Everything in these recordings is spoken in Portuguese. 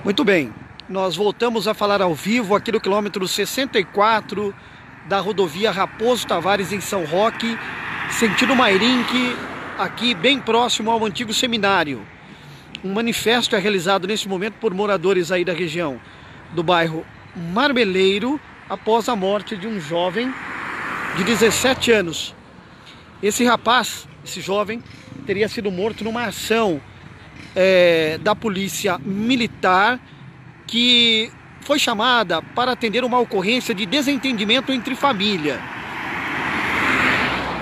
Muito bem, nós voltamos a falar ao vivo aqui no quilômetro 64 da rodovia Raposo Tavares em São Roque, sentido Mairinque, aqui bem próximo ao antigo seminário. Um manifesto é realizado neste momento por moradores aí da região do bairro Marmeleiro, após a morte de um jovem de 17 anos. Esse rapaz, esse jovem, teria sido morto numa ação da polícia militar, que foi chamada para atender uma ocorrência de desentendimento entre família.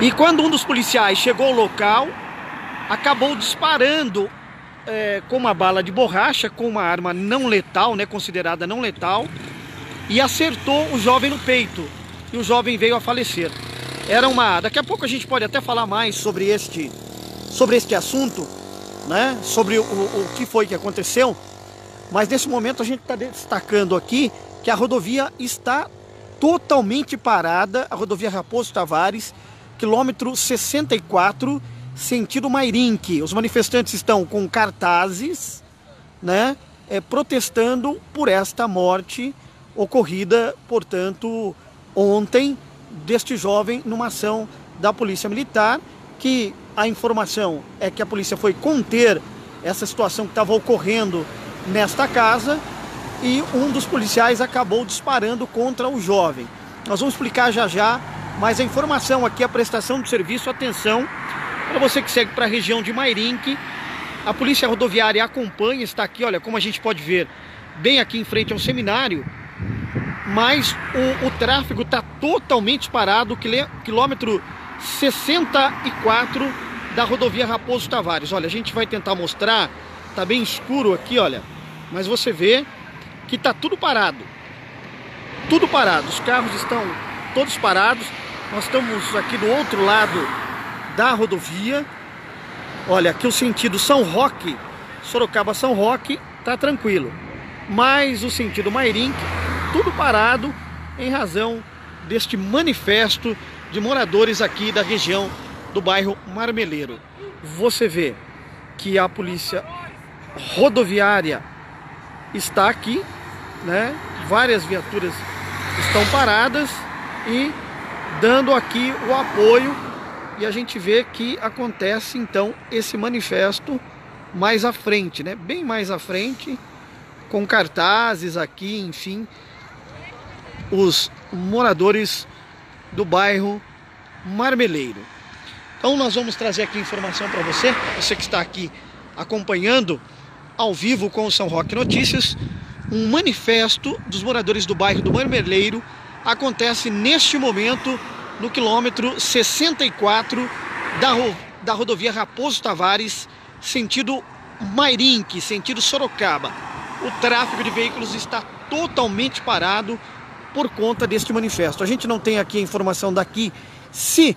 E quando um dos policiais chegou ao local, acabou disparando com uma bala de borracha, com uma arma não letal, considerada não letal, e acertou o jovem no peito, e o jovem veio a falecer. Daqui a pouco a gente pode até falar mais sobre este assunto, sobre o que foi que aconteceu, mas nesse momento a gente está destacando aqui que a rodovia está totalmente parada, a rodovia Raposo Tavares, quilômetro 64, sentido Mairinque. Os manifestantes estão com cartazes, protestando por esta morte ocorrida, portanto, ontem, deste jovem numa ação da Polícia Militar, que a informação é que a polícia foi conter essa situação que estava ocorrendo nesta casa e um dos policiais acabou disparando contra o jovem. Nós vamos explicar já já, mas a informação aqui, a prestação de serviço, atenção, para você que segue para a região de Mairinque, a Polícia Rodoviária acompanha, está aqui, olha, como a gente pode ver, bem aqui em frente ao seminário, mas o tráfego está totalmente parado, quilômetro 64 da rodovia Raposo Tavares. Olha, a gente vai tentar mostrar, tá bem escuro aqui, olha, mas você vê que tá tudo parado, os carros estão todos parados. Nós estamos aqui do outro lado da rodovia, olha, aqui o sentido São Roque, Sorocaba-São Roque, tá tranquilo, mas o sentido Mairinque, tudo parado em razão deste manifesto de moradores aqui da região do bairro Marmeleiro. Você vê que a polícia rodoviária está aqui, várias viaturas estão paradas e dando aqui o apoio, e a gente vê que acontece então esse manifesto mais à frente, bem mais à frente, com cartazes aqui, enfim, os moradores do bairro Marmeleiro. Então nós vamos trazer aqui informação para você que está aqui acompanhando ao vivo com o São Roque Notícias. Um manifesto dos moradores do bairro do Marmeleiro acontece neste momento no quilômetro 64 da rodovia Raposo Tavares, sentido Mairinque, sentido Sorocaba. O tráfego de veículos está totalmente parado por conta deste manifesto. A gente não tem aqui a informação daqui se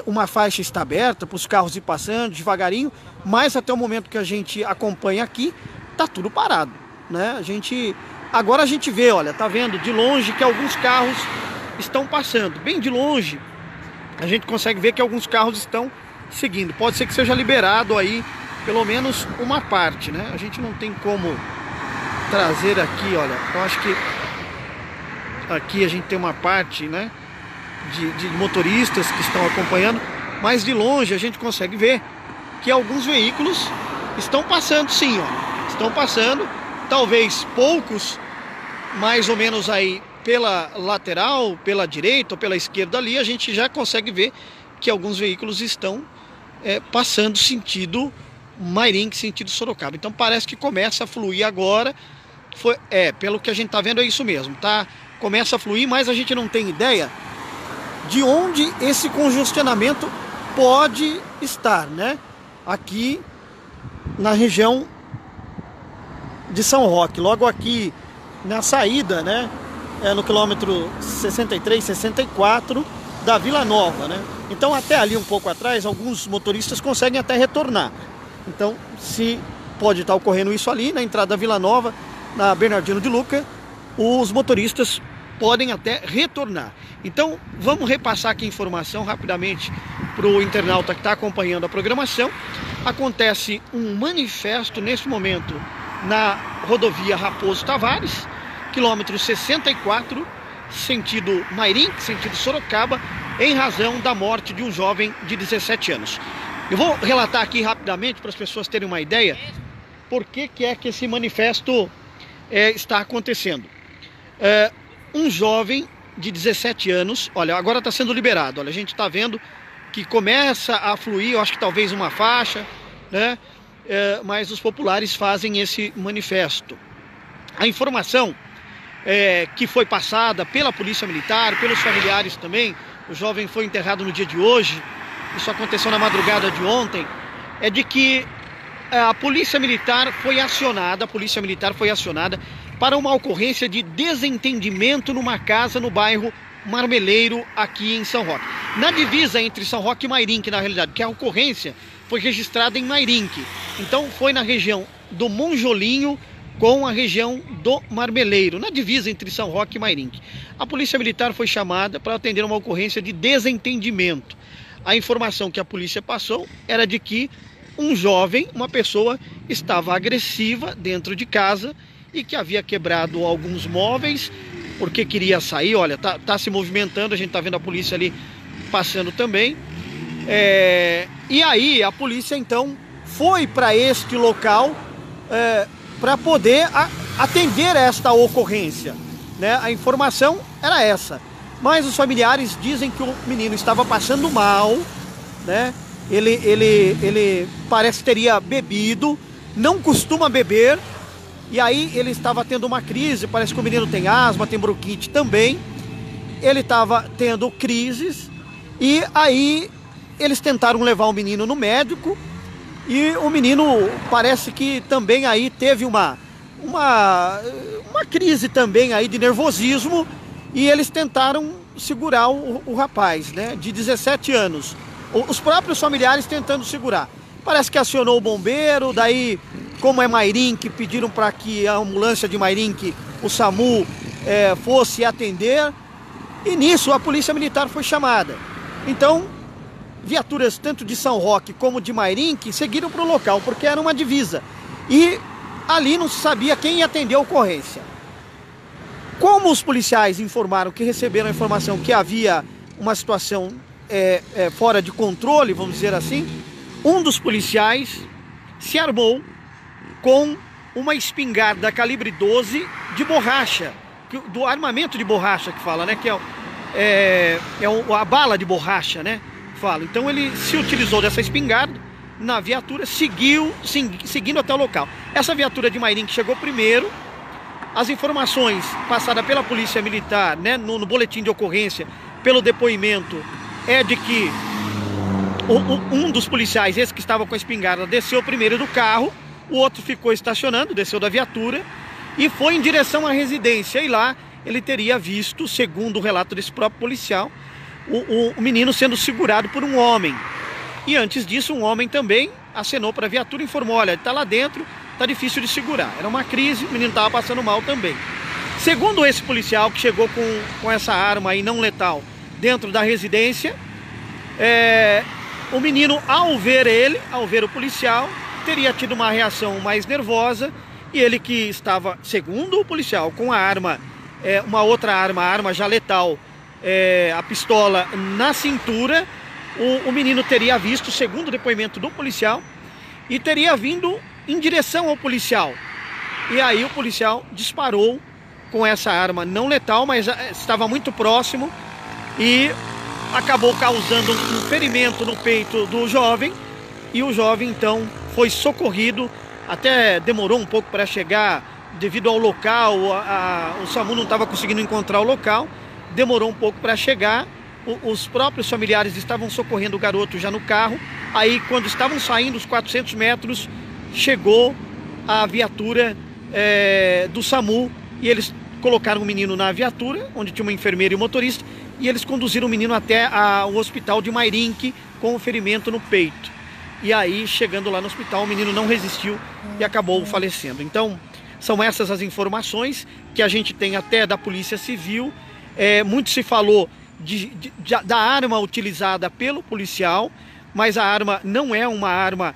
uma faixa está aberta para os carros ir passando devagarinho, mas até o momento que a gente acompanha aqui, tá tudo parado, Agora a gente vê, olha, tá vendo de longe que alguns carros estão passando, bem de longe a gente consegue ver que alguns carros estão seguindo. Pode ser que seja liberado aí pelo menos uma parte, A gente não tem como trazer aqui, olha, eu acho que aqui a gente tem uma parte, de motoristas que estão acompanhando, mas de longe a gente consegue ver que alguns veículos estão passando, sim, ó, estão passando, talvez poucos, mais ou menos aí pela lateral, pela direita ou pela esquerda ali, a gente já consegue ver que alguns veículos estão passando sentido Mairinque, sentido Sorocaba. Então parece que começa a fluir agora, pelo que a gente está vendo é isso mesmo, tá? Começa a fluir, mas a gente não tem ideia de onde esse congestionamento pode estar, Aqui na região de São Roque, logo aqui na saída, no quilômetro 63, 64 da Vila Nova, Então até ali um pouco atrás, alguns motoristas conseguem até retornar. Então, se pode estar ocorrendo isso ali na entrada da Vila Nova, na Bernardino de Luca, os motoristas podem até retornar. Então vamos repassar aqui a informação rapidamente para o internauta que está acompanhando a programação. Acontece um manifesto neste momento na rodovia Raposo Tavares, quilômetro 64, sentido Mairink, sentido Sorocaba, em razão da morte de um jovem de 17 anos. Eu vou relatar aqui rapidamente para as pessoas terem uma ideia por que é que esse manifesto está acontecendo. Um jovem de 17 anos, olha, agora está sendo liberado, olha, a gente está vendo que começa a fluir, eu acho que talvez uma faixa, né? Mas os populares fazem esse manifesto. A informação que foi passada pela Polícia Militar, pelos familiares também, o jovem foi enterrado no dia de hoje, isso aconteceu na madrugada de ontem, é de que a Polícia Militar foi acionada, para uma ocorrência de desentendimento numa casa no bairro Marmeleiro, aqui em São Roque. Na divisa entre São Roque e Mairink, na realidade, porque a ocorrência foi registrada em Mairink. Então foi na região do Monjolinho com a região do Marmeleiro, na divisa entre São Roque e Mairink. A Polícia Militar foi chamada para atender uma ocorrência de desentendimento. A informação que a polícia passou era de que um jovem, uma pessoa, estava agressiva dentro de casa e que havia quebrado alguns móveis porque queria sair. Olha, tá se movimentando, a gente tá vendo a polícia ali passando também. E aí a polícia então foi para este local para poder atender esta ocorrência, né? A informação era essa, mas os familiares dizem que o menino estava passando mal, né? Ele parece que teria bebido, não costuma beber, e aí ele estava tendo uma crise. Parece que o menino tem asma, tem bronquite também. Ele estava tendo crises, e aí eles tentaram levar o menino no médico, e o menino parece que também aí teve uma crise também aí de nervosismo, e eles tentaram segurar o rapaz, né, de 17 anos. Os próprios familiares tentando segurar. Parece que acionou o bombeiro, daí, como é Mairink, pediram para que a ambulância de Mairink, o SAMU, fosse atender, e nisso a Polícia Militar foi chamada. Então, viaturas tanto de São Roque como de Mairink seguiram para o local, porque era uma divisa. E ali não se sabia quem ia atender a ocorrência. Como os policiais informaram que receberam a informação que havia uma situação fora de controle, vamos dizer assim, um dos policiais se armou com uma espingarda calibre 12 de borracha, do armamento de borracha que fala, né? Que a bala de borracha, né? Fala. Então ele se utilizou dessa espingarda na viatura, seguindo até o local. Essa viatura de Mairink chegou primeiro. As informações passadas pela Polícia Militar, né, no boletim de ocorrência, pelo depoimento, é de que um dos policiais, esse que estava com a espingarda, desceu primeiro do carro, o outro ficou estacionando, desceu da viatura e foi em direção à residência. E lá ele teria visto, segundo o relato desse próprio policial, o menino sendo segurado por um homem. E antes disso, um homem também acenou para a viatura e informou: olha, ele está lá dentro, está difícil de segurar. Era uma crise, o menino estava passando mal também. Segundo esse policial que chegou com essa arma aí não letal dentro da residência, o menino, ao ver o policial, teria tido uma reação mais nervosa, e ele, que estava, segundo o policial, com a arma, uma outra arma, a arma já letal, a pistola na cintura, o menino teria visto, segundo o depoimento do policial, e teria vindo em direção ao policial. E aí o policial disparou com essa arma não letal, mas estava muito próximo, e acabou causando um ferimento no peito do jovem. E o jovem então foi socorrido, até demorou um pouco para chegar devido ao local, o SAMU não estava conseguindo encontrar o local, demorou um pouco para chegar. Os próprios familiares estavam socorrendo o garoto já no carro. Aí, quando estavam saindo os 400 metros, chegou a viatura do SAMU, e eles colocaram o menino na viatura, onde tinha uma enfermeira e um motorista, e eles conduziram o menino até o hospital de Mairink com o ferimento no peito. E aí, chegando lá no hospital, o menino não resistiu e acabou falecendo. Então, são essas as informações que a gente tem até da Polícia Civil. Muito se falou da arma utilizada pelo policial, mas a arma não é uma arma,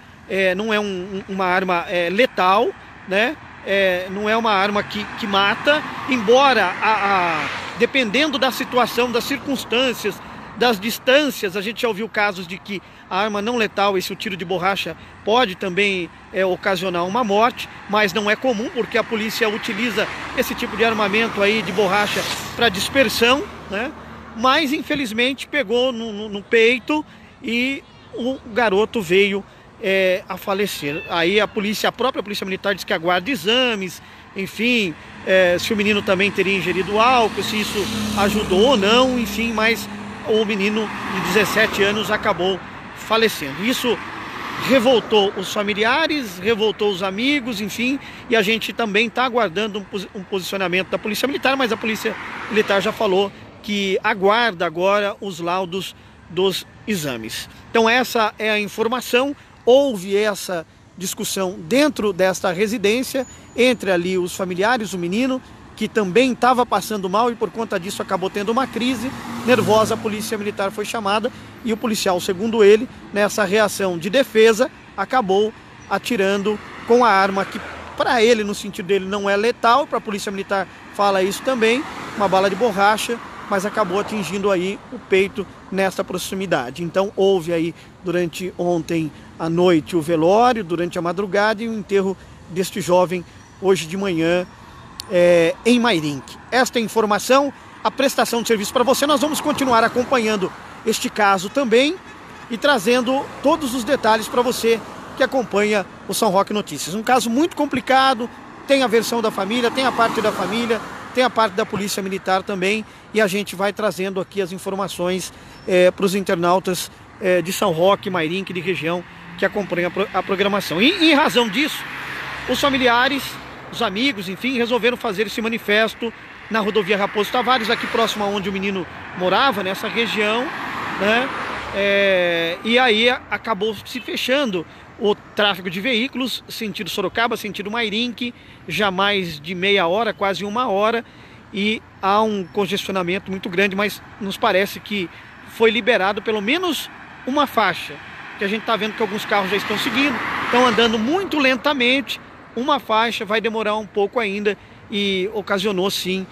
uma arma letal, né? não é uma arma que mata, embora dependendo da situação, das circunstâncias, das distâncias, a gente já ouviu casos de que a arma não letal, esse tiro de borracha, pode também ocasionar uma morte, mas não é comum, porque a polícia utiliza esse tipo de armamento aí de borracha para dispersão, né? Mas infelizmente pegou no peito e o garoto veio a falecer. Aí a própria polícia militar diz que aguarda exames, enfim, se o menino também teria ingerido álcool, se isso ajudou ou não, enfim, mas o menino de 17 anos acabou falecendo. Isso revoltou os familiares, revoltou os amigos, enfim, e a gente também está aguardando um posicionamento da Polícia Militar, mas a Polícia Militar já falou que aguarda agora os laudos dos exames. Então essa é a informação. Houve essa discussão dentro desta residência entre ali os familiares, o menino, que também estava passando mal e por conta disso acabou tendo uma crise nervosa. A polícia militar foi chamada e o policial, segundo ele, nessa reação de defesa, acabou atirando com a arma que para ele, no sentido dele, não é letal. Para a polícia militar fala isso também, uma bala de borracha, mas acabou atingindo aí o peito nessa proximidade. Então houve aí durante ontem à noite o velório, durante a madrugada, e o enterro deste jovem hoje de manhã em Mairinque. Esta é a informação, a prestação de serviço para você. Nós vamos continuar acompanhando este caso também e trazendo todos os detalhes para você que acompanha o São Roque Notícias. Um caso muito complicado, tem a versão da família, tem a parte da família, tem a parte da Polícia Militar também, e a gente vai trazendo aqui as informações para os internautas de São Roque, Mairinque, de região, que acompanham a programação. E em razão disso, os familiares, os amigos, enfim, resolveram fazer esse manifesto na rodovia Raposo Tavares, aqui próximo aonde o menino morava, nessa região, né? E aí acabou se fechando o tráfego de veículos, sentido Sorocaba, sentido Mairinque, já mais de meia hora, quase uma hora, e há um congestionamento muito grande, mas nos parece que foi liberado pelo menos uma faixa, que a gente está vendo que alguns carros já estão seguindo, estão andando muito lentamente. Uma faixa vai demorar um pouco ainda e ocasionou sim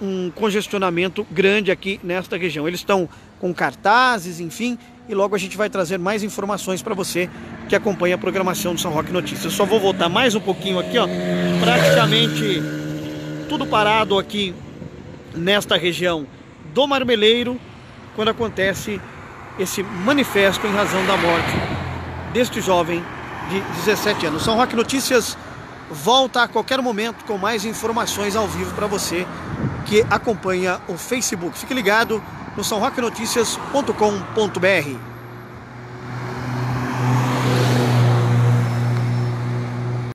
um congestionamento grande aqui nesta região. Eles estão com cartazes, enfim, e logo a gente vai trazer mais informações para você que acompanha a programação do São Roque Notícias. Eu só vou voltar mais um pouquinho aqui, ó, praticamente tudo parado aqui nesta região do Marmeleiro, quando acontece esse manifesto em razão da morte deste jovem de 17 anos. São Roque Notícias volta a qualquer momento com mais informações ao vivo para você que acompanha o Facebook. Fique ligado no sãoroquenoticias.com.br.